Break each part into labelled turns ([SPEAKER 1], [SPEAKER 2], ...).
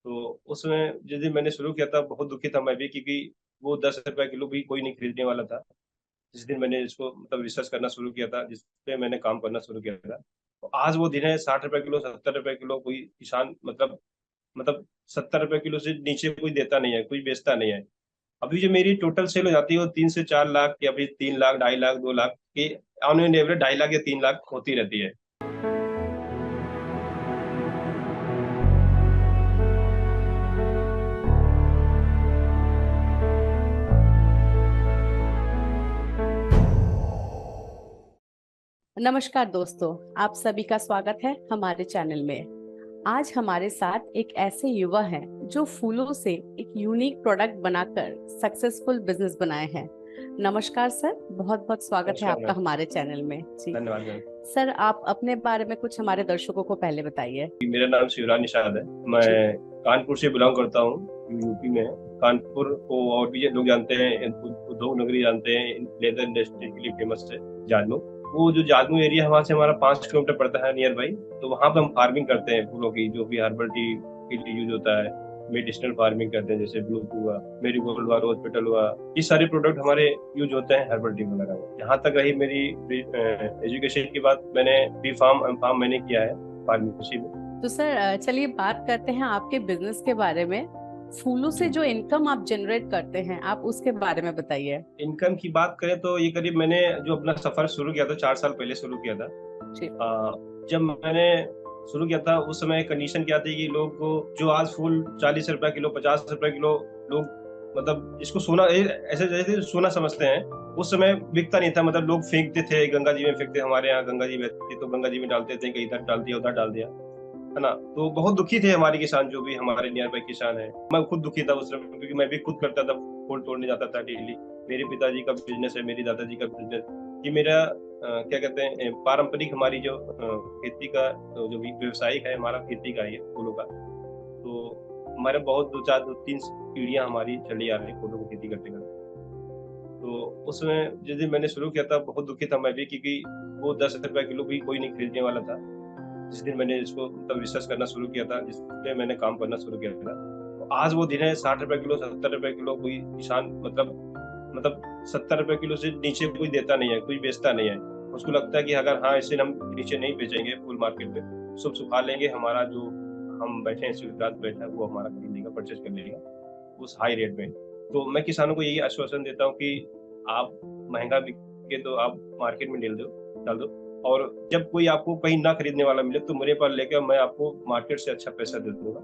[SPEAKER 1] तो उसमें जिस दिन मैंने शुरू किया था बहुत दुखी था मैं भी, क्योंकि वो 10 रुपए किलो भी कोई नहीं खरीदने वाला था। जिस दिन मैंने इसको मतलब रिसर्च करना शुरू किया था, जिस पे मैंने काम करना शुरू किया था, तो आज वो दिन है 60 रुपए किलो, 70 रुपए किलो। कोई किसान मतलब 70 रुपए किलो से नीचे कोई देता नहीं है, कोई बेचता नहीं है। अभी जो मेरी टोटल सेल हो जाती है वो 3 से 4 लाख, या फिर 3 लाख, 2.5 लाख, 2 लाख की ऑन एन एवरेज 2.5 लाख या 3 लाख होती रहती है।
[SPEAKER 2] नमस्कार दोस्तों, आप सभी का स्वागत है हमारे चैनल में। आज हमारे साथ एक ऐसे युवा हैं जो फूलों से एक यूनिक प्रोडक्ट बनाकर सक्सेसफुल बिजनेस बनाए हैं। नमस्कार सर, बहुत बहुत स्वागत है
[SPEAKER 1] नमस्कार
[SPEAKER 2] आपका
[SPEAKER 1] मैम।
[SPEAKER 2] हमारे चैनल में जी।
[SPEAKER 1] धन्यवाद मैम।
[SPEAKER 2] सर, आप अपने बारे में कुछ हमारे दर्शकों को पहले बताइए।
[SPEAKER 1] मेरा नाम शिवराज निषाद है।
[SPEAKER 2] जी।
[SPEAKER 1] मैं कानपुर से बिलोंग करता हूँ, जो यूपी में है। कानपुर को और भी लोग जानते हैं, उद्योग नगरी जानते हैं, लेदर इंडस्ट्री के लिए फेमस है जादमऊ। वो जो जादमऊ एरिया है वहाँ से हमारा 5 किलोमीटर पड़ता है नियर बाई। तो वहाँ पे हम फार्मिंग करते हैं फूलों की, जो भी हर्बल टी के लिए यूज होता है। मेडिसिनल फार्मिंग करते हैं, जैसे ब्लू हुआ, मेरीगोल्ड हुआ, रोज पेटल हुआ। ये सारे प्रोडक्ट हमारे यूज होते हैं हर्बल टी वगैरह में। जहाँ तक रही मेरी एजुकेशन की बात, मैंने बी फार्म एम फार्म मैंने किया है फार्मेसी में।
[SPEAKER 2] तो सर चलिए बात करते हैं आपके बिजनेस के बारे में। फूलों से
[SPEAKER 1] जी।
[SPEAKER 2] जो इनकम आप जनरेट करते हैं, आप उसके बारे में बताइए।
[SPEAKER 1] इनकम की बात करें तो ये करीब मैंने जो अपना सफर शुरू किया था 4 साल पहले शुरू किया था।
[SPEAKER 2] जी।
[SPEAKER 1] जब मैंने शुरू किया था उस समय कंडीशन क्या थी कि लोग को जो आज फूल 40 रुपए किलो, 50 रुपए किलो, लोग मतलब इसको सोना ऐसे जैसे सोना समझते हैं। उस समय बिकता नहीं था, मतलब लोग फेंकते थे, गंगा जी में फेंकते। हमारे यहाँ गंगा जी बहती थी तो गंगा जी में डालते थे, कहीं इधर डाल दिया, उधर डाल दिया, है ना। तो बहुत दुखी थे हमारे किसान, जो भी हमारे नियर बाई किसान है। मैं खुद दुखी था उस समय, क्योंकि मैं भी खुद करता था, फूल तोड़ने जाता था डेली। मेरे पिताजी का बिजनेस है, मेरी दादाजी का बिजनेस। ये मेरा क्या कहते हैं, पारंपरिक हमारी जो खेती का जो भी व्यवसायिक है हमारा, खेती का ही है फूलों का। तो हमारे बहुत दो चार, 2-3 पीढ़ियां हमारी चली आ रही फूलों की खेती करते करते। तो उसमें जिस दिन मैंने शुरू किया था बहुत दुखी था मैं भी, क्योंकि वो 10 रुपए किलो भी कोई नहीं खरीदने वाला था। जिस दिन मैंने इसको मतलब रिसर्च करना शुरू किया था, जिस पे मैंने काम करना शुरू किया था, तो आज वो दिन है 60 रुपए किलो, 70 रुपए किलो। कोई किसान मतलब 70 रुपए किलो से नीचे कोई देता नहीं है, कोई बेचता नहीं है। उसको लगता है कि अगर हाँ इसे हम नीचे नहीं बेचेंगे फुल मार्केट में, सब सुखा लेंगे, हमारा जो हम बैठे हैं स्वीकृत बैठा है वो हमारा खरीद लेगा, परचेज कर लेगा उस हाई रेट में। तो मैं किसानों को यही आश्वासन देता हूँ कि आप महंगा बिके तो आप मार्केट में डाल दो। और जब कोई आपको कहीं ना खरीदने वाला मिले तो मेरे पास लेकर मैं आपको मार्केट से अच्छा पैसा दे दूंगा,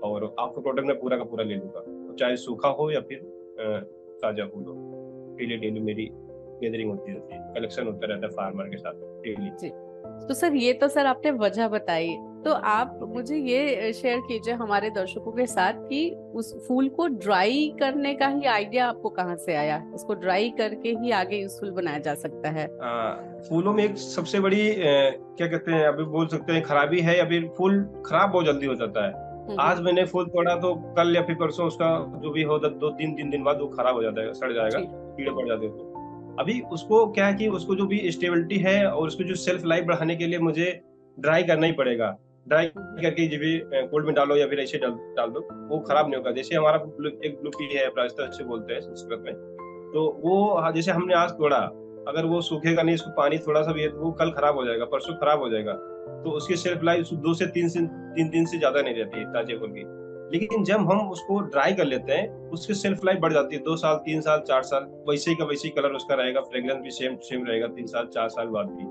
[SPEAKER 1] और आपका प्रोडक्ट मैं पूरा का पूरा ले लूंगा, तो चाहे सूखा हो या फिर ताजा फूल हो। डेली डेली मेरी गैदरिंग होती रहती है, कलेक्शन होता रहता है फार्मर के साथ डेली।
[SPEAKER 2] जी। तो सर, ये तो सर आपने वजह बताई। तो आप मुझे ये शेयर कीजिए हमारे दर्शकों के साथ कि उस फूल को ड्राई करने का ही आइडिया आपको कहाँ से आया? इसको ड्राई करके ही आगे यूजफुल बनाया जा सकता है।
[SPEAKER 1] फूलों में एक सबसे बड़ी क्या कहते हैं, अभी बोल सकते हैं खराबी है, या फिर फूल खराब बहुत जल्दी हो जाता है। आज
[SPEAKER 2] हम्म।
[SPEAKER 1] मैंने फूल तोड़ा तो कल या फिर परसों उसका जो भी हो 2-3 दिन बाद वो खराब हो जाता है, सड़ जाएगा,
[SPEAKER 2] जी।
[SPEAKER 1] कीड़े पड़ जाते हैं उसमें। अभी उसको क्या है कि उसको जो भी स्टेबिलिटी है और उसको जो सेल्फ लाइफ बढ़ाने के लिए मुझे ड्राई करना ही पड़ेगा। ड्राई
[SPEAKER 2] हम्म।
[SPEAKER 1] करके जो भी कोल्ड में डालो या फिर ऐसे डाल डाल दो, वो खराब नहीं होगा। जैसे हमारा एक ब्लू पी है, प्रायः से बोलते हैं संस्कृत में। तो वो जैसे हमने आज तोड़ा, अगर वो सूखेगा नहीं, इसको पानी थोड़ा सा भी है तो वो कल खराब हो जाएगा, परसों खराब हो जाएगा। तो उसकी शेल्फ लाइफ 2 से 3 दिन से ज्यादा नहीं रहती है ताजे फल की। लेकिन जब हम उसको ड्राई कर लेते हैं, उसकी शेल्फ लाइफ बढ़ जाती है, 2 साल, 3 साल, 4 साल, वैसे ही का वैसे ही कलर उसका रहेगा, फ्रेग्रेंस भी सेम सेम रहेगा 3 साल, 4 साल बाद भी।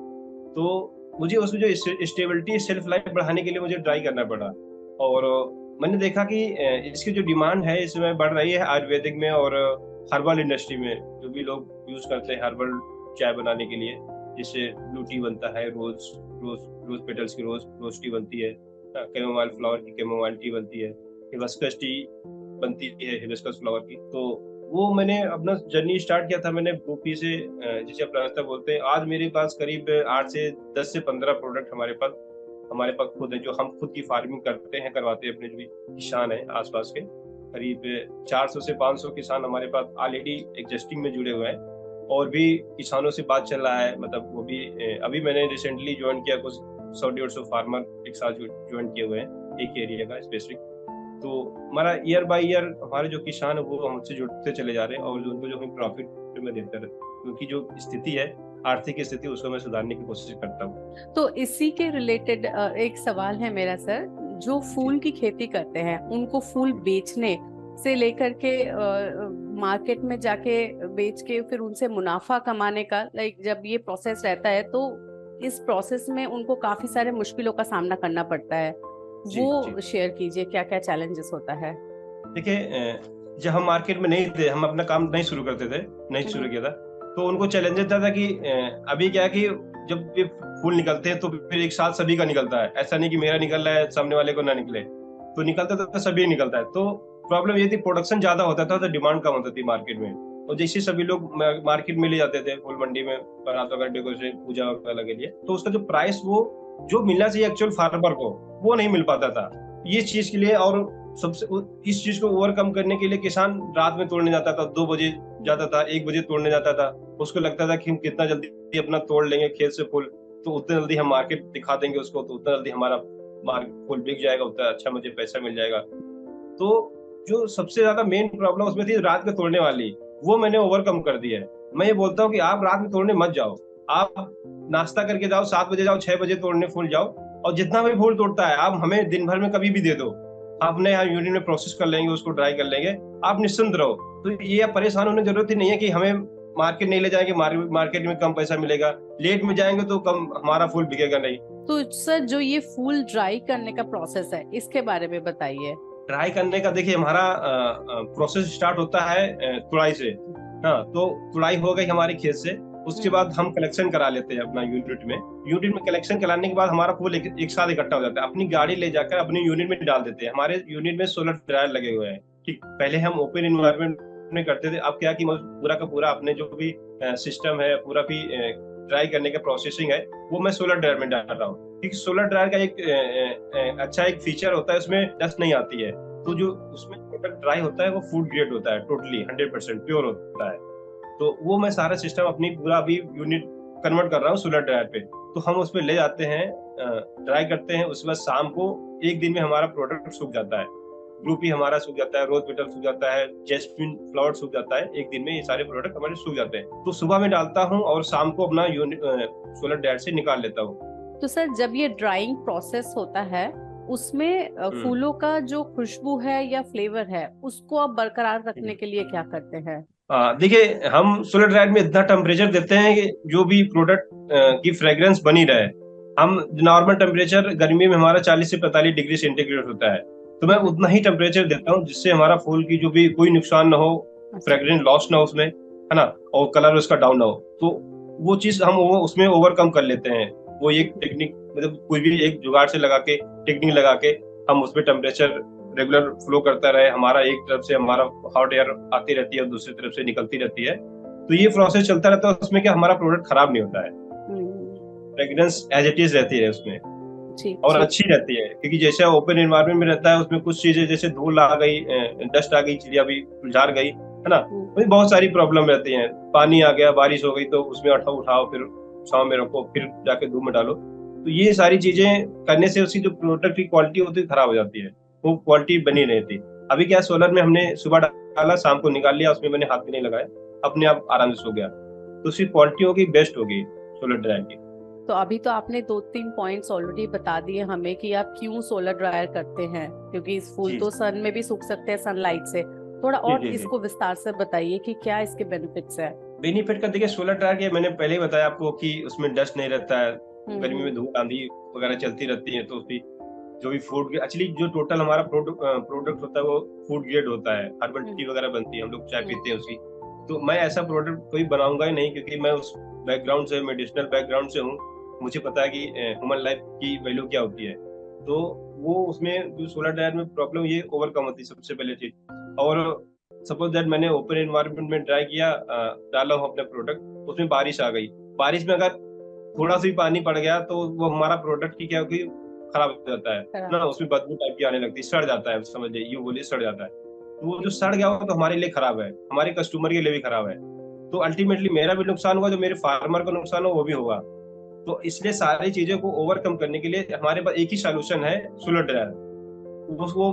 [SPEAKER 1] तो मुझे उसमें जो स्टेबिलिटी, शेल्फ लाइफ बढ़ाने के लिए मुझे ड्राई करना पड़ा। और मैंने देखा कि इसकी जो डिमांड है इसमें बढ़ रही है आयुर्वेदिक में और हर्बल इंडस्ट्री में। जो भी लोग यूज करते हैं हर्बल चाय बनाने के लिए, जिससे ब्लू टी बनता है, रोज रोज रोज पेटल्स की रोज टी बनती है, कैमोमाइल फ्लावर की कैमोमाइल टी बनती है, हिबिस्कस टी बनती है हिबिस्कस फ्लावर की। तो वो मैंने अपना जर्नी स्टार्ट किया था मैंने बूफी से, जिसे आप रास्ता बोलते हैं। आज मेरे पास करीब 8 से 10 से 15 प्रोडक्ट हमारे पास खुद है, जो हम खुद की फार्मिंग करते हैं, करवाते हैं अपने जो भी किसान है आसपास के। करीब 400 से 500 किसान हमारे पास ऑलरेडी एग्जिस्टिंग में जुड़े हुए हैं, और भी किसानों से बात चल रहा है। मतलब वो भी अभी मैंने रिसेंटली ज्वाइन किया, कुछ 100-150 फार्मर एक साथ ज्वाइन किए हुए हैं एक एरिया का स्पेसिफिक। तो हमारा ईयर बाय ईयर हमारे जो किसान है वो हमसे जुड़ते चले जा रहे हैं, और जो उनको जो हम प्रॉफिट में देते रहे, क्योंकि जो स्थिति है आर्थिक स्थिति उसको मैं सुधारने की कोशिश करता हूँ।
[SPEAKER 2] तो इसी के रिलेटेड एक सवाल है मेरा सर, जो फूल की खेती करते हैं उनको फूल बेचने से लेकर के मार्केट में जाके बेच के फिर उनसे मुनाफा कमाने का, लाइक जब ये प्रोसेस रहता है तो इस प्रोसेस में उनको काफी सारे मुश्किलों का सामना करना पड़ता है, वो शेयर कीजिए क्या क्या चैलेंजेस होता है।
[SPEAKER 1] देखिए, जब हम मार्केट में नहीं थे, हम अपना काम नहीं शुरू करते थे, नहीं शुरू किया था, तो उनको चैलेंजेस था कि अभी क्या है कि जब ये फूल निकलते हैं तो फिर एक साथ सभी का निकलता है, ऐसा नहीं कि मेरा निकल रहा है सामने वाले को ना निकले, तो निकलता तो सभी निकलता है। तो प्रॉब्लम ये थी, प्रोडक्शन ज्यादा होता था तो डिमांड कम होती थी मार्केट में, और जैसे सभी लोग मार्केट में ले जाते थे फूल मंडी में बारात वगैरह डेकोरेशन पूजा वगैरह के लिए, तो उसका जो प्राइस वो जो मिलना चाहिए एक्चुअल फार्मर को वो नहीं मिल पाता था। ये चीज के लिए, और सबसे इस चीज को ओवरकम करने के लिए किसान रात में तोड़ने जाता था, 2 बजे जाता था, 1 बजे तोड़ने जाता था। उसको लगता था कि हम कितना जल्दी अपना तोड़ लेंगे खेत से फूल, तो उतना जल्दी हम मार्केट दिखा देंगे उसको, तो उतना जल्दी हमारा फूल बिक जाएगा, उतना अच्छा मुझे पैसा मिल जाएगा। तो जो सबसे ज्यादा मेन प्रॉब्लम उसमें थी रात में तोड़ने वाली, वो मैंने ओवरकम कर दी है। मैं ये बोलता हूँ कि आप रात में तोड़ने मत जाओ, आप नाश्ता करके जाओ, 7 बजे जाओ, 6 बजे तोड़ने फूल जाओ, और जितना भी फूल तोड़ता है आप हमें दिन भर में कभी भी दे दो, अपने यहाँ यूनिट में प्रोसेस कर लेंगे, उसको ड्राई कर लेंगे, आप निश्चिंत रहो। तो ये परेशान होने की जरूरत ही नहीं है कि हमें मार्केट नहीं ले जाएंगे, मार्केट में कम पैसा मिलेगा, लेट में जाएंगे तो कम हमारा फूल बिकेगा नहीं।
[SPEAKER 2] तो सर जो ये फूल ड्राई करने का प्रोसेस है इसके बारे में बताइए।
[SPEAKER 1] ड्राई करने का देखिए हमारा प्रोसेस स्टार्ट होता है तुड़ाई से। हाँ, तो तुड़ाई हो गई हमारे खेत से, उसके बाद हम कलेक्शन करा लेते हैं अपना यूनिट में कलेक्शन कराने के बाद हमारा फूल एक साथ इकट्ठा हो जाता है, अपनी गाड़ी ले जाकर अपनी यूनिट में डाल देते हैं। हमारे यूनिट में सोलर ड्रायर लगे हुए हैं। ठीक, पहले हम ओपन इन्वायरमेंट में करते थे, अब क्या कि पूरा का पूरा अपने जो भी सिस्टम है, पूरा भी ड्राई करने का प्रोसेसिंग है, वो मैं सोलर ड्रायर में डाल रहा हूँ। क्योंकि सोलर ड्रायर का एक अच्छा एक फीचर होता है, उसमें डस्ट नहीं आती है, तो जो उसमें प्रोडक्ट ड्राई होता है वो फूड ग्रेड होता है, टोटली 100% प्योर होता है। तो वो मैं सारा सिस्टम अपनी पूरा अभी यूनिट कन्वर्ट कर रहा हूँ सोलर ड्रायर पे। तो हम उसमें ले जाते हैं, ड्राई करते हैं, उसके बाद शाम को एक दिन में हमारा प्रोडक्ट सूख जाता है। ग्रुप ही हमारा सूख जाता है, रोज पेटल सूख जाता है, जैस्मिन फ्लावर सूख जाता है, एक दिन में ये सारे प्रोडक्ट हमारे सूख जाते हैं। तो सुबह में डालता हूँ और शाम को अपना यूनिट सोलर ड्रायर से निकाल लेता हूँ।
[SPEAKER 2] तो सर जब ये ड्राइंग प्रोसेस होता है उसमें फूलों का जो खुशबू है या फ्लेवर है उसको आप बरकरार रखने के लिए क्या करते हैं?
[SPEAKER 1] देखिए, हम सोलर ड्रायर में इतना टेम्परेचर देते हैं कि जो भी प्रोडक्ट की फ्रेग्रेंस बनी रहे। हम नॉर्मल टेम्परेचर गर्मी में हमारा 40 से 45 डिग्री सेंटीग्रेड होता है, तो मैं उतना ही टेम्परेचर देता हूँ जिससे हमारा फूल की जो भी कोई नुकसान ना हो, फ्रेग्रेंस लॉस ना हो उसमें, है ना, और कलर उसका डाउन ना हो। तो वो चीज हम उसमें ओवरकम कर लेते हैं। वो एक टेक्निक, मतलब कोई भी एक जुगाड़ से लगा के, टेक्निक लगा के हम उसमें टेम्परेचर रेगुलर फ्लो करता रहे, हमारा एक तरफ से हमारा हॉट एयर आती रहती है और दूसरी तरफ से निकलती रहती है, तो ये प्रोसेस चलता रहता है। उसमें क्या हमारा प्रोडक्ट खराब नहीं होता है, फ्रेग्रेंस एज इट इज रहती है उसमें, और अच्छी रहती है। क्योंकि जैसे ओपन एनवायरनमेंट में रहता है उसमें कुछ चीजें जैसे धूल आ गई, डस्ट आ गई, चिड़िया भी उलझार गई, है ना, बहुत सारी प्रॉब्लम रहती है। पानी आ गया, बारिश हो गई तो उसमें उठाओ, फिर छांव में रखो, फिर जाके धूप में डालो, तो ये सारी चीजें करने से उसकी जो प्रोडक्ट की क्वालिटी होती है खराब हो जाती है, वो क्वालिटी बनी रहती। अभी क्या सोलर में हमने सुबह डाला, शाम को निकाल लिया, उसमें मैंने हाथ भी नहीं लगाया, अपने आप आराम से सो गया, तो उसकी क्वालिटी होगी बेस्ट होगी सोलर ड्रायर की।
[SPEAKER 2] तो अभी तो आपने 2-3 पॉइंट्स ऑलरेडी बता दिए हमें कि आप क्यों सोलर ड्रायर करते हैं, क्योंकि इस फूल तो सन में भी सूख सकते हैं सनलाइट से। थोड़ा और इसको विस्तार से बताइए कि क्या इसके बेनिफिट्स है।
[SPEAKER 1] बेनिफिट का देखिए, सोलर ड्रायर के मैंने पहले ही बताया आपको कि उसमें डस्ट नहीं रहता है, गर्मी में धूप आंधी वगैरह चलती रहती है, तो उसकी जो भी फूड, एक्चुअली जो टोटल हमारा प्रोडक्ट होता है वो फूड ग्रेड होता है, हर्बल टी वगैरह बनती है, हम लोग चाय पीते हैं उसकी। तो मैं ऐसा प्रोडक्ट कोई बनाऊंगा ही नहीं, क्योंकि मैं उस बैकग्राउंड से, मेडिसिनल बैकग्राउंड से हूँ, मुझे पता है कि ह्यूमन लाइफ की वैल्यू क्या होती है। तो वो उसमें जो सोलर ड्रायर में प्रॉब्लम ये ओवरकम होती है सबसे पहले चीज। और सपोज दैट मैंने ओपन एनवायरनमेंट में ट्राई किया, डाला हूँ अपने प्रोडक्ट, उसमें बारिश आ गई, बारिश में अगर थोड़ा सा भी पानी पड़ गया तो वो हमारा प्रोडक्ट की क्या होगी, खराब हो जाता है ना, उसमें बदबू टाइप की आने लगती है, सड़ जाता है, समझ लीजिए यूं बोलिए सड़ जाता है। तो वो जो सड़ गया हो तो हमारे लिए खराब है, हमारे कस्टमर के लिए भी खराब है, तो अल्टीमेटली मेरा भी नुकसान होगा, जो मेरे फार्मर का नुकसान हो वो भी होगा। तो इसलिए सारी चीजों को ओवरकम करने के लिए हमारे पास एक ही सोल्यूशन है, सोलर ड्रायर। उसको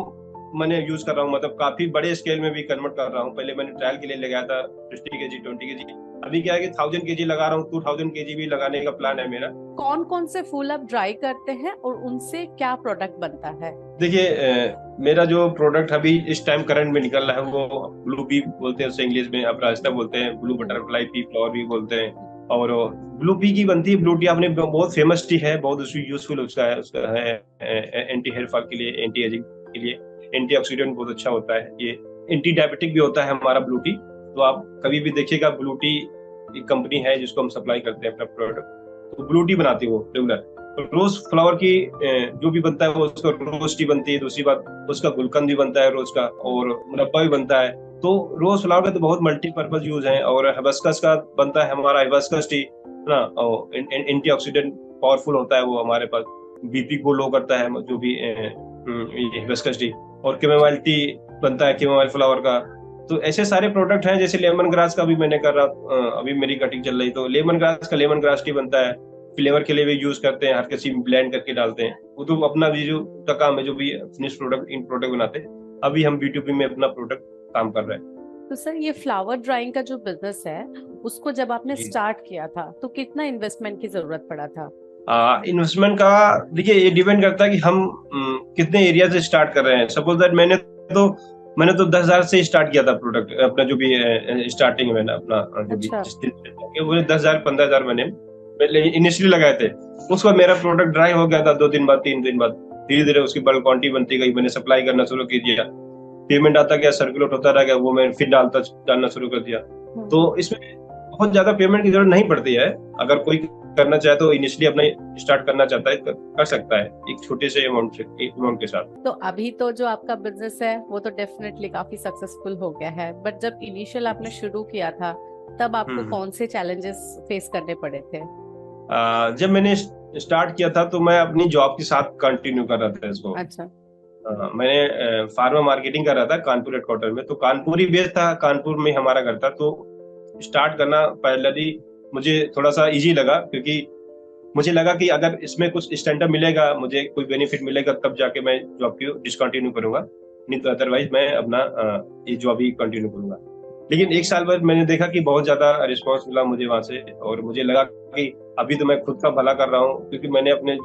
[SPEAKER 1] मैंने यूज कर रहा हूँ, मतलब काफी बड़े स्केल में भी कन्वर्ट कर रहा हूँ। पहले मैंने ट्रायल के लिए लगाया था 50 kg 20 kg, अभी क्या है कि 1000 kg लगा रहा हूँ, 2000 kg भी लगाने का प्लान है मेरा।
[SPEAKER 2] कौन कौन से फूल आप ड्राई करते हैं और उनसे क्या प्रोडक्ट बनता है?
[SPEAKER 1] देखिए मेरा जो प्रोडक्ट अभी इस टाइम करंट में निकल रहा है वो ब्लू पी बोलते हैं, उसे इंग्लिश में अपराजिता बोलते हैं, ब्लू बटरफ्लाई पी फ्लावर भी बोलते हैं। और ब्लू पी की बनती है, ब्लू टी आपने बहुत फेमस टी है, बहुत उसकी यूजफुल उसका है एंटी हेयर फॉल के लिए, एंटी एजिंग के लिए, एंटीऑक्सीडेंट बहुत अच्छा होता है, ये एंटी डायबिटिक भी होता है हमारा ब्लू टी। तो आप कभी भी देखिएगा, ब्लू टी एक कंपनी है जिसको हम सप्लाई करते हैं अपना प्रोडक्ट, तो ब्लू टी बनाती है वो रेगुलर। रोज फ्लावर की जो भी बनता है वो उसका रोज टी बनती है, दूसरी बात उसका गुलकंद भी बनता है रोज का, और मुरब्बा भी बनता है। तो रोज फ्लावर का तो बहुत मल्टीपर्पज यूज है। और हिबिस्कस का बनता है हमारा हिबिस्कस टी ना, एंटीऑक्सीडेंट पावरफुल होता है वो हमारे पास, बीपी को लो करता है जो भी हिबिस्कस टी। और कैमोमाइल टी बनता है कैमोमाइल फ्लावर का। तो ऐसे सारे प्रोडक्ट हैं, जैसे लेमन ग्रास का भी मैंने कर रहा, अभी मेरी कटिंग चल रही, तो लेमन ग्रास का लेमन ग्रास टी बनता है, फ्लेवर के लिए भी यूज करते हैं, हर किसी ब्लेंड करके डालते हैं। वो तो अपना भी जो का काम है, जो भी फिनिश प्रोडक्ट इन प्रोडक्ट बनाते हैं। अभी हम B2B में अपना प्रोडक्ट काम कर रहे हैं।
[SPEAKER 2] तो सर, ये फ्लावर ड्राइंग का जो बिजनेस है, उसको जब आपने स्टार्ट किया था तो कितना इन्वेस्टमेंट की जरूरत पड़ा था?
[SPEAKER 1] इन्वेस्टमेंट का देखिए ये डिपेंड करता है कि हम कितने एरिया से स्टार्ट कर रहे हैं। सपोज दैट मैंने तो 10,000 से स्टार्ट किया था प्रोडक्ट अपना, जो भी स्टार्टिंग में मैंने अपना जो भी
[SPEAKER 2] अच्छा।
[SPEAKER 1] जिस दिन वो 10,000 15,000 मैंने इनिशियली लगाए थे। उसके बाद मेरा प्रोडक्ट ड्राई हो गया था 2 दिन बाद 3 दिन बाद, धीरे धीरे उसकी बल्क क्वांटिटी बनती गई, मैंने सप्लाई करना शुरू कर दिया, पेमेंट आता गया, सर्कुलेट होता रह गया, वो मैं फिर डालना शुरू कर दिया। तो इसमें बहुत ज्यादा पेमेंट की जरूरत नहीं पड़ती है। अगर कोई करना चाहे तो इनिशियली अपना स्टार्ट करना चाहता है कर सकता है एक छोटे से अमाउंट के साथ।
[SPEAKER 2] तो अभी तो जो आपका बिजनेस है वो तो डेफिनेटली काफी सक्सेसफुल हो गया है, बट जब इनिशियल आपने शुरू किया था तब आपको कौन से चैलेंजेस फेस करने पड़े थे?
[SPEAKER 1] जब मैंने स्टार्ट किया था तो मैं अपनी जॉब के साथ कंटिन्यू कर रहा था इसको।
[SPEAKER 2] अच्छा।
[SPEAKER 1] मैंने फार्मा मार्केटिंग कर रहा था कानपुर हेडक्वार्टर में, तो कानपुर ही बेस था, कानपुर में हमारा घर था। तो स्टार्ट करना पहले मुझे थोड़ा सा इजी लगा, क्योंकि मुझे लगा कि अगर इसमें कुछ स्टैंडअप मिलेगा, मुझे कोई बेनिफिट मिलेगा, तब जाके मैं जॉब को डिसकंटिन्यू करूंगा, नहीं तो अदरवाइज मैं अपना ये जॉब ही कंटिन्यू करूंगा। लेकिन 1 साल बाद मैंने देखा कि बहुत ज्यादा रिस्पॉन्स मिला मुझे वहां से, और मुझे लगा कि अभी तो मैं खुद का भला कर रहा हूँ, क्योंकि मैंने अपने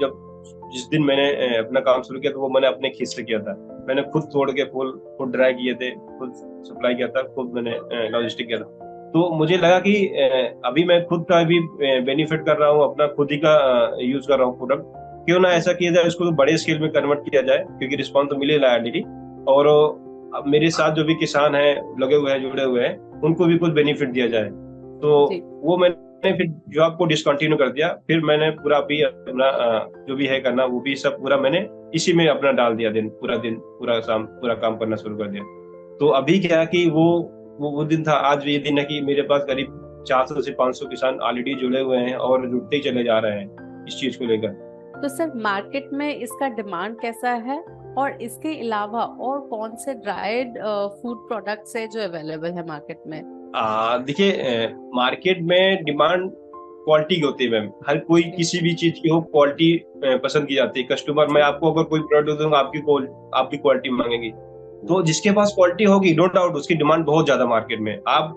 [SPEAKER 1] जिस दिन मैंने अपना काम शुरू किया था वो मैंने अपने खींच से किया था। मैंने खुद तोड़ के फूल खुद ड्राई किए थे, खुद सप्लाई किया था, खुद मैंने लॉजिस्टिक किया था। तो मुझे लगा कि अभी मैं खुद का भी बेनिफिट कर रहा हूँ, अपना खुद ही का यूज कर रहा हूँ प्रोडक्ट, क्यों ना ऐसा किया जाए, इसको तो बड़े स्केल में कन्वर्ट किया जाए, क्योंकि रिस्पॉन्स तो मिल ही रहा है ऑलरेडी। और अब मेरे साथ जो भी किसान हैं, लगे हुए हैं, जुड़े हुए हैं, उनको भी कुछ बेनिफिट दिया जाए। तो वो मैंने फिर जॉब को डिसकंटिन्यू कर दिया, फिर मैंने पूरा भी अपना जो भी है करना वो भी सब पूरा मैंने इसी में अपना डाल दिया, पूरा शाम पूरा काम करना शुरू कर दिया। तो अभी क्या है कि वो दिन था, आज भी ये दिन है कि मेरे पास करीब 400 से 500 किसान ऑलरेडी जुड़े हुए हैं और जुड़ते ही चले जा रहे हैं इस चीज को लेकर।
[SPEAKER 2] तो सर, मार्केट में इसका डिमांड कैसा है, और इसके अलावा और कौन से ड्राइड फूड प्रोडक्ट्स है जो अवेलेबल है मार्केट में?
[SPEAKER 1] देखिए मार्केट में डिमांड क्वालिटी की होती है मैम, हर कोई किसी भी चीज की हो क्वालिटी पसंद की जाती है। कस्टमर, मैं आपको अगर कोई प्रोडक्ट दूंगा, आपकी क्वालिटी मांगेगी, तो जिसके पास क्वालिटी होगी नो डाउट उसकी डिमांड बहुत ज्यादा मार्केट में। आप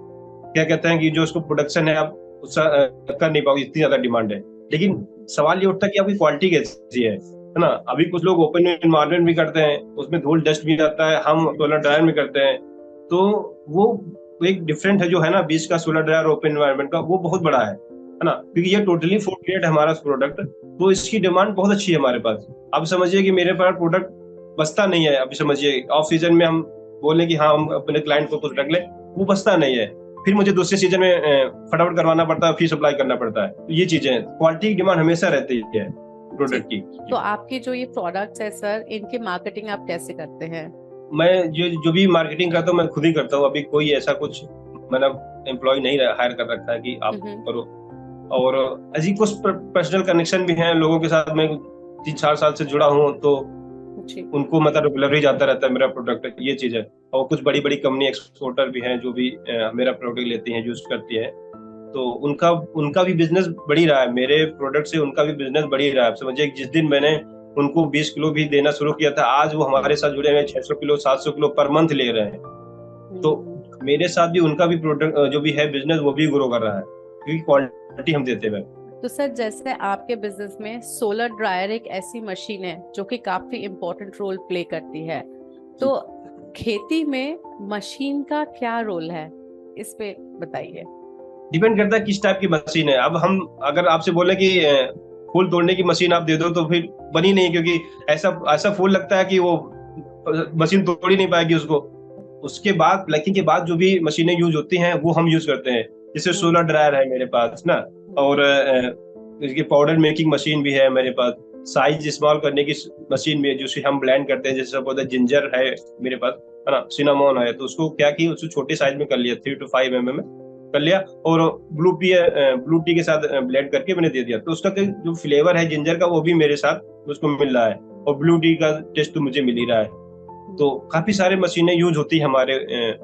[SPEAKER 1] क्या कहते हैं कि जो उसको प्रोडक्शन है आप उसका कर नहीं पाओगे, इतनी ज्यादा डिमांड है। लेकिन सवाल ये उठता है कि आपकी क्वालिटी कैसी है ना। अभी कुछ लोग ओपन एनवायरनमेंट भी करते हैं, उसमें धूल डस्ट भी आता है, हम सोलर ड्रायर में करते हैं, तो वो एक डिफरेंट है जो है ना, बीच का सोलर ड्रायर ओपन एनवायरनमेंट का, वो बहुत बड़ा है ना, क्योंकि ये टोटली फूड ग्रेड है हमारा प्रोडक्ट। तो इसकी डिमांड बहुत अच्छी है हमारे पास। अब समझिए कि मेरे पास प्रोडक्ट बचता नहीं है। अभी समझिए ऑफ सीजन में हम बोले कि हाँ हम अपने क्लाइंट को कुछ रख ले, वो बचता नहीं है, फिर मुझे दूसरे सीजन में फटाफट करवाना पड़ता है, फिर सप्लाई करना पड़ता है। तो ये चीजें, क्वालिटी की डिमांड हमेशा रहती है प्रोडक्ट की।
[SPEAKER 2] तो आपके जो ये प्रोडक्ट्स है सर, इनकी मार्केटिंग आप कैसे करते हैं? मैं
[SPEAKER 1] जो भी मार्केटिंग करता हूँ मैं खुद ही करता हूँ। अभी कोई ऐसा कुछ मतलब एम्प्लॉय नहीं हायर कर रखा है कि आप करो। और ऐसी कुछ पर्सनल कनेक्शन भी हैं लोगों के साथ, मैं 3-4 साल से जुड़ा हूँ, तो उनको मतलब रेगुलर ही जाता रहता है मेरा प्रोडक्ट, ये चीज है। और कुछ बड़ी बड़ी कंपनी एक्सपोर्टर भी हैं जो भी मेरा प्रोडक्ट लेती हैं, यूज करती हैं, तो उनका भी बिजनेस बढ़ी रहा है, मेरे प्रोडक्ट से उनका भी बिजनेस बढ़ी रहा है। आप समझिए जिस दिन मैंने उनको 20 किलो भी देना शुरू किया था, आज वो हमारे साथ जुड़े हैं, 600 किलो 700 किलो पर मंथ ले रहे हैं। तो मेरे साथ भी उनका भी प्रोडक्ट जो भी है बिजनेस वो भी ग्रो कर रहा है, क्योंकि क्वालिटी हम देते हैं।
[SPEAKER 2] तो सर जैसे आपके बिजनेस में सोलर ड्रायर एक ऐसी मशीन है जो कि काफी इम्पोर्टेंट रोल प्ले करती है, तो खेती में मशीन का क्या रोल है, इस पे बताइए।
[SPEAKER 1] डिपेंड करता है किस टाइप की मशीन है। अब हम अगर आपसे बोले कि फूल तोड़ने की मशीन आप दे दो तो फिर बनी नहीं, क्योंकि ऐसा ऐसा फूल लगता है कि वो मशीन तोड़ ही नहीं पाएगी उसको। उसके बाद प्लकिंग के बाद जो भी मशीनें यूज होती हैं वो हम यूज करते हैं, जैसे सोलर ड्रायर है मेरे पास ना, और इसकी पाउडर मेकिंग मशीन भी है मेरे पास, साइज स्मॉल करने की मशीन भी है जिसे हम ब्लेंड करते हैं। जैसे सपोज जिंजर है मेरे पास, है ना, सिनामोन है, तो उसको क्या की उसको छोटे साइज में कर लिया, 3 to 5 mm में कर लिया, और ब्लू टी के साथ ब्लेंड करके मैंने दे दिया। तो उसका जो फ्लेवर है जिंजर का वो भी मेरे साथ उसको मिल रहा है, और ब्लू टी का टेस्ट तो मुझे मिल ही रहा है। तो काफी सारे मशीनें यूज होती है हमारे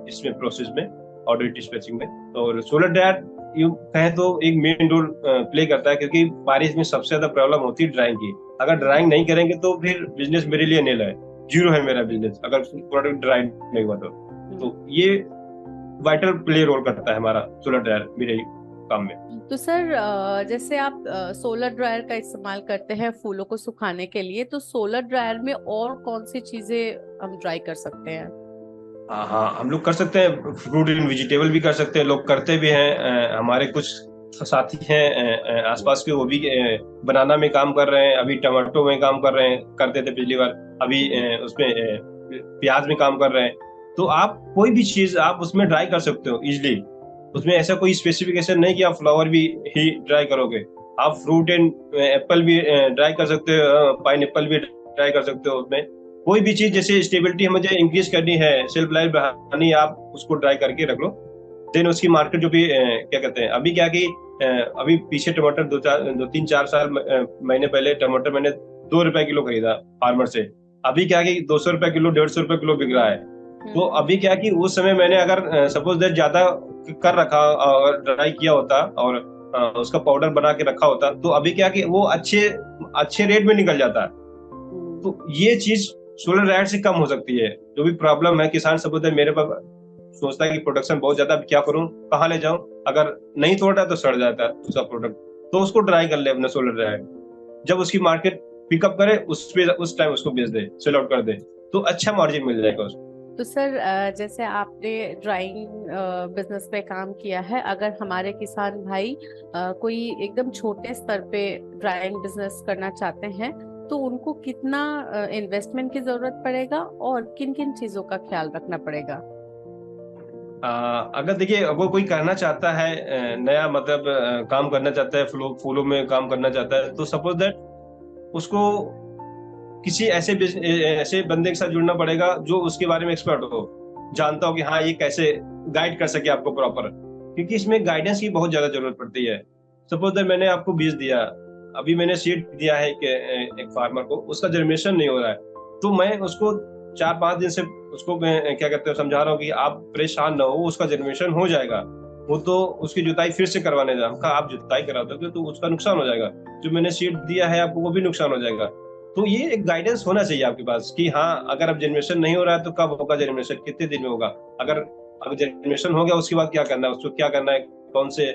[SPEAKER 1] इसमें प्रोसेस में, ऑर्डर डिस्पैचिंग में। और सोलर ड्रायर यूं कहें तो एक मेन रोल प्ले करता है, क्योंकि बारिश में सबसे ज्यादा प्रॉब्लम होती है ड्राइंग की। अगर ड्राइंग नहीं करेंगे तो फिर बिजनेस मेरे लिए नील है, जीरो है मेरा बिजनेस, अगर प्रोडक्ट ड्राइंग नहीं हुआ तो ये वाइटल प्ले रोल करता है हमारा सोलर ड्रायर मेरे काम में।
[SPEAKER 2] तो सर जैसे आप सोलर ड्रायर का इस्तेमाल करते हैं फूलों को सुखाने के लिए, तो सोलर ड्रायर में और कौन सी चीजें हम ड्राई कर सकते हैं?
[SPEAKER 1] हाँ, हम लोग कर सकते हैं, फ्रूट एंड वेजिटेबल भी कर सकते हैं, लोग करते भी हैं। हमारे कुछ साथी हैं आसपास के, वो भी बनाना में काम कर रहे हैं, अभी टमाटो में काम कर रहे हैं, करते थे पिछली बार, अभी उसमें प्याज में काम कर रहे हैं। तो आप कोई भी चीज आप उसमें ड्राई कर सकते हो इजिली, उसमें ऐसा कोई स्पेसिफिकेशन नहीं कि आप फ्लावर भी ही ड्राई करोगे। आप फ्रूट एंड एप्पल भी ड्राई कर सकते हो, पाइन एप्पल भी ड्राई कर सकते हो। उसमें कोई भी चीज जैसे स्टेबिलिटी मुझे इंक्रीज करनी है, सेल्फ लाइफ बढ़ानी, आप उसको ड्राई करके रख लो। देन उसकी मार्केट जो भी क्या कहते हैं, अभी क्या कि अभी पीछे टमाटर 2-3-4 साल महीने पहले टमाटर मैंने 2 रुपए किलो खरीदा फार्मर से, अभी क्या कि 200 रुपए किलो 150 रुपए किलो बिक रहा है। तो अभी क्या कि उस समय मैंने अगर सपोज दैट ज्यादा कर रखा और ड्राई किया होता और उसका पाउडर बना के रखा होता, तो अभी क्या कि वो अच्छे रेट में निकल जाता। तो ये चीज सोलर ड्रायर से कम हो सकती है। जो भी प्रॉब्लम है, किसान सपोज दैट मेरे पास सोचता है कि प्रोडक्शन बहुत ज्यादा, क्या करूं, कहाँ ले जाऊं, अगर नहीं तोड़ा तो सड़ जाता है उसका प्रोडक्ट, तो उसको ड्राई कर ले अपने सोलर ड्रायर। जब उसकी मार्केट पिकअप करे उस टाइम उसको बेच दे, सेल आउट कर दे, तो अच्छा मार्जिन मिल जाएगा उसको।
[SPEAKER 2] तो सर जैसे आपने ड्राइंग बिजनेस पे काम किया है, अगर हमारे किसान भाई कोई एकदम छोटे स्तर पे ड्राइंग बिजनेस करना चाहते हैं, तो उनको कितना इन्वेस्टमेंट की जरूरत पड़ेगा और किन किन चीजों का ख्याल रखना पड़ेगा?
[SPEAKER 1] अगर देखिए, अगर कोई करना चाहता है नया, मतलब काम करना चाहता है, फूलों में काम करना चाहता है, तो सपोज दैट उसको किसी ऐसे बंदे के साथ जुड़ना पड़ेगा जो उसके बारे में एक्सपर्ट हो, जानता हो कि हाँ ये कैसे गाइड कर सके आपको प्रॉपर, क्योंकि इसमें गाइडेंस की बहुत ज्यादा जरूरत पड़ती है। सपोज दैट मैंने आपको बीज दिया, अभी मैंने सीड दिया है एक फार्मर को, उसका जर्मिनेशन नहीं हो रहा है, तो मैं उसको 4-5 दिन से उसको मैं क्या कहते हैं समझा रहा हूँ कि आप परेशान ना हो, उसका जर्मिनेशन हो जाएगा। वो तो उसकी जुताई फिर से करवाने जा, आप जुताई करा दोगे तो उसका नुकसान हो जाएगा, जो मैंने सीड दिया है आपको वो भी नुकसान हो जाएगा। तो ये एक गाइडेंस होना चाहिए आपके पास कि हाँ, अगर अब जर्मिनेशन नहीं हो रहा है तो कब होगा जर्मिनेशन, कितने दिन में होगा, अगर अब जर्मिनेशन हो गया उसके बाद क्या करना है, उसको क्या करना है, कौन से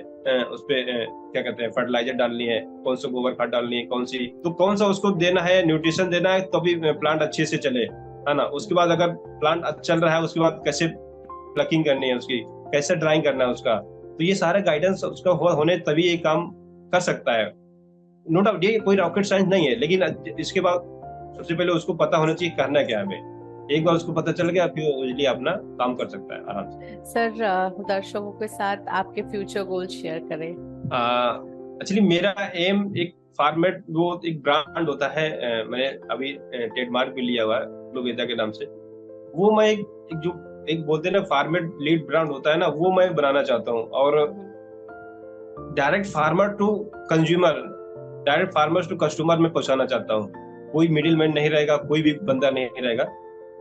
[SPEAKER 1] उस पे क्या कहते हैं फर्टिलाइजर डालनी है, कौन सा गोबर खाद डालनी है, कौन सी, तो कौन सा उसको देना है, न्यूट्रिशन देना है, तभी प्लांट अच्छे से चले, है ना। उसके बाद अगर प्लांट चल रहा है, उसके बाद कैसे प्लकिंग करनी है उसकी, कैसे ड्राइंग करना है उसका, तो ये सारे गाइडेंस उसका होने तभी ये काम कर सकता है। नो डाउट ये कोई रॉकेट साइंस नहीं है, लेकिन इसके बाद सबसे पहले उसको पता होना चाहिए करना क्या है हमें। एक बार उसको पता चल गया फिर इजीली अपना काम कर सकता है आराम से।
[SPEAKER 2] सर दर्शकों के साथ आपके फ्यूचर गोल शेयर करें।
[SPEAKER 1] एक्चुअली मेरा एम एक फार्मेट, वो एक ब्रांड होता है, मैंने अभी ट्रेडमार्क भी लिया हुआ है ग्लोवेदा के नाम से। वो मैं एक जो एक बोलते हैं ना फार्मेट लीड ब्रांड होता है ना, वो मैं बनाना चाहता हूँ, और direct farmer to consumer, direct farmer to customer में पहुंचाना चाहता हूँ। कोई मिडिल मैन नहीं रहेगा, कोई भी बंदा नहीं रहेगा,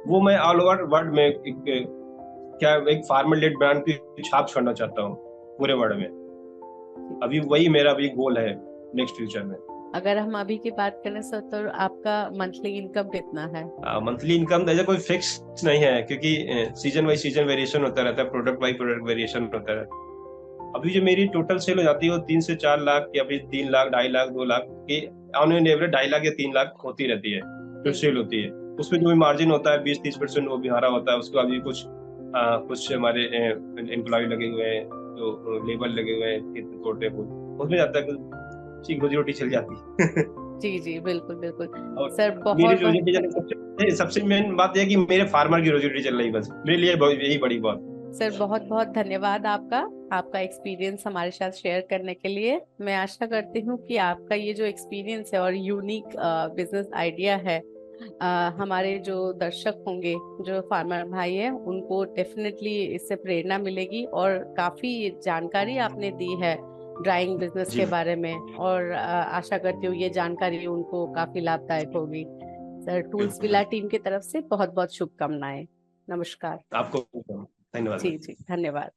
[SPEAKER 1] वो मैं ऑल ओवर वर्ल्ड में एक फार्मर लेड ब्रांड की छाप छोड़ना चाहता हूँ पूरे वर्ल्ड में। अभी वही मेरा भी गोल है नेक्स्ट फ्यूचर में।
[SPEAKER 2] अगर हम अभी की बात करें सर, तो आपका मंथली इनकम कितना है?
[SPEAKER 1] मंथली इनकम ऐसा कोई फिक्स नहीं है, क्योंकि सीजन बाई सीजन वेरिएशन होता रहता है, प्रोडक्ट बाई प्रोडक्ट वेरिएशन होता है। अभी जो मेरी टोटल सेल हो जाती है वो 3 से 4 लाख, या फिर 3 लाख, 2.5 लाख, 2 लाख की ऑन एन एवरेज 2.5 लाख या 3 लाख होती रहती है जो सेल होती है। उसमें जो भी मार्जिन होता है 20-30% वो भी हमारा होता है। उसके बाद भी कुछ हमारे एम्प्लॉय लगे हुए हैं, जो लेबर लगे हुए हैं छोटे बहुत, उसमें जाता है कुछ ठीक रोजी रोटी चल जाती है।
[SPEAKER 2] जी जी, बिल्कुल बिल्कुल।
[SPEAKER 1] और
[SPEAKER 2] सर
[SPEAKER 1] मेरी
[SPEAKER 2] बहुत
[SPEAKER 1] रोजी
[SPEAKER 2] बहुत
[SPEAKER 1] रोटी सबसे मेन बात यह है कि मेरे फार्मर की रोजी रोटी चल रही, बस मेरे लिए यही बड़ी बात।
[SPEAKER 2] सर बहुत बहुत धन्यवाद आपका, आपका एक्सपीरियंस हमारे साथ शेयर करने के लिए। मैं आशा करती हूँ कि आपका ये जो एक्सपीरियंस है और यूनिक बिजनेस आइडिया है, हमारे जो दर्शक होंगे, जो फार्मर भाई है, उनको डेफिनेटली इससे प्रेरणा मिलेगी। और काफी जानकारी आपने दी है ड्राइंग बिजनेस
[SPEAKER 1] जी
[SPEAKER 2] के बारे में, और आशा करती हूँ ये जानकारी उनको काफी लाभदायक होगी। सर, टूल्स
[SPEAKER 1] बिल्कुल
[SPEAKER 2] विला
[SPEAKER 1] बिल्कुल।
[SPEAKER 2] टीम की तरफ से बहुत बहुत शुभकामनाएं। नमस्कार।
[SPEAKER 1] आपको धन्यवाद
[SPEAKER 2] जी
[SPEAKER 1] मैम।
[SPEAKER 2] जी, धन्यवाद।